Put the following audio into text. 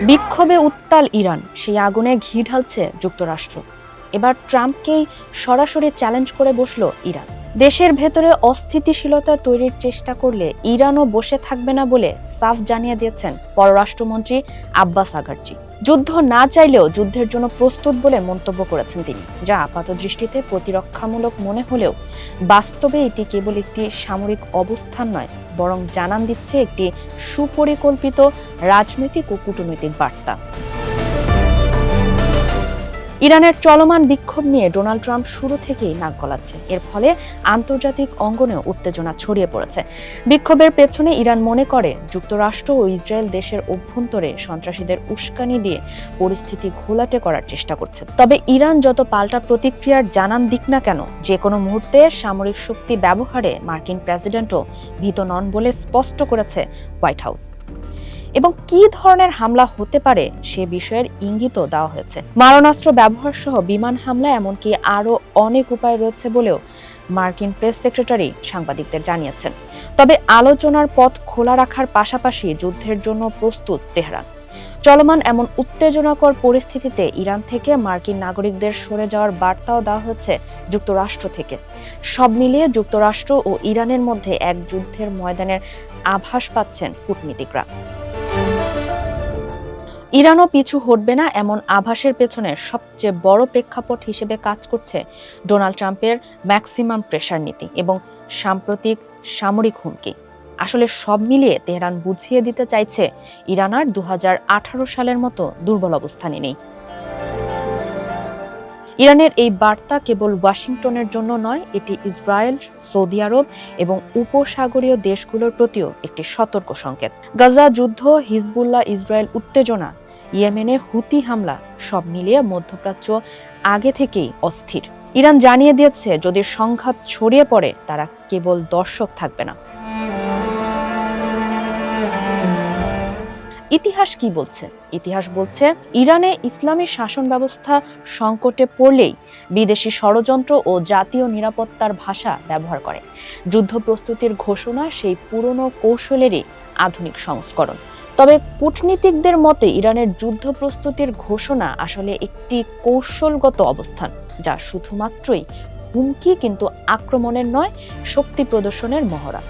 বিক্ষোভে উত্তাল ইরান, সেই আগুনে ঘি ঢালছে যুক্তরাষ্ট্র। এবার ট্রাম্পকেই সরাসরি চ্যালেঞ্জ করে বসলো ইরান। দেশের ভেতরে অস্থিতিশীলতা তৈরির চেষ্টা করলে ইরানও বসে থাকবে না বলে সাফ জানিয়ে দিয়েছেন পররাষ্ট্রমন্ত্রী আব্বাস আগারচি। যুদ্ধ না চাইলেও যুদ্ধের জন্য প্রস্তুত বলে মন্তব্য করেছেন তিনি, যা আপাতদৃষ্টিতে প্রতিরক্ষামূলক মনে হলেও বাস্তবে এটি কেবল একটি সামরিক অবস্থান নয়, বরং জানান দিচ্ছে একটি সুপরিকল্পিত রাজনৈতিক ও কূটনৈতিক বার্তা। ইরানের চলমান বিক্ষোভ নিয়ে ডোনাল্ড ট্রাম্প শুরু থেকেই নাক গলাচ্ছে। এর ফলে আন্তর্জাতিক অঙ্গনেও উত্তেজনা ছড়িয়ে পড়েছে। বিক্ষোভের পেছনে ইরান মনে করে যুক্তরাষ্ট্র ও ইসরায়েল দেশের অভ্যন্তরে সন্ত্রাসীদের উস্কানি দিয়ে পরিস্থিতি ঘোলাটে করার চেষ্টা করছে। তবে ইরান যত পাল্টা প্রতিক্রিয়ার জানান দিক না কেন, যে কোনো মুহূর্তে সামরিক শক্তি ব্যবহারে মার্কিন প্রেসিডেন্টও ভীত নন বলে স্পষ্ট করেছে হোয়াইট হাউস। এবং কি ধরনের হামলা হতে পারে সে বিষয়ের ইঙ্গিতও দেওয়া হয়েছে। মারণাস্ত্র ব্যবহার সহ বিমান হামলা, এমনকি আরও অনেক উপায় রয়েছে বলেও মার্কিন প্রেস সেক্রেটারি সাংবাদিকদের জানিয়েছেন। তবে আলোচনার পথ খোলা রাখার পাশাপাশি যুদ্ধের জন্য প্রস্তুত তেহরান। চলমান এমন উত্তেজনাকর পরিস্থিতিতে ইরান থেকে মার্কিন নাগরিকদের সরে যাওয়ার বার্তাও দেওয়া হয়েছে যুক্তরাষ্ট্র থেকে। সব মিলিয়ে যুক্তরাষ্ট্র ও ইরানের মধ্যে এক যুদ্ধের ময়দানের আভাস পাচ্ছেন কূটনীতিকরা। ইরানও পিছু হটবে না, এমন আভাসের পেছনে সবচেয়ে বড় প্রেক্ষাপট হিসেবে কাজ করছে ডোনাল্ড ট্রাম্পের ম্যাক্সিমাম প্রেসার নীতি এবং সাম্প্রতিক সামরিক হুমকি। আসলে সব মিলিয়ে তেহরান বুঝিয়ে দিতে চাইছে ইরান আর 2018 সালের মতো দুর্বল অবস্থানে নেই। ইরানের এই বার্তা কেবল ওয়াশিংটনের জন্য নয়, এটি ইসরায়েল, সৌদি আরব এবং উপসাগরীয় দেশগুলোর প্রতিও একটি সতর্ক সংকেত। গাজা যুদ্ধ, হিজবুল্লাহ ইসরায়েল উত্তেজনা, ইয়েমেনে হুতি হামলা, সব মিলিয়ে মধ্যপ্রাচ্য আগে থেকেই অস্থির। ইরান জানিয়ে দিয়েছে যদি সংঘাত ছড়িয়ে পড়ে তারা কেবল দর্শক থাকবে না। ইতিহাস কি বলছে? ইতিহাস বলছে ইরানে ইসলামী শাসন ব্যবস্থা সংকটে পড়লেই বিদেশি ষড়যন্ত্র ও জাতীয় নিরাপত্তার ভাষা ব্যবহার করে। যুদ্ধ প্রস্তুতির ঘোষণা সেই পুরনো কৌশলেরই আধুনিক সংস্করণ। তবে কূটনীতিকদের মতে ইরানের যুদ্ধ প্রস্তুতির ঘোষণা আসলে একটি কৌশলগত অবস্থান, যা শুধুমাত্রই হুমকি, কিন্তু আক্রমণের নয়, শক্তি প্রদর্শনের মহড়া।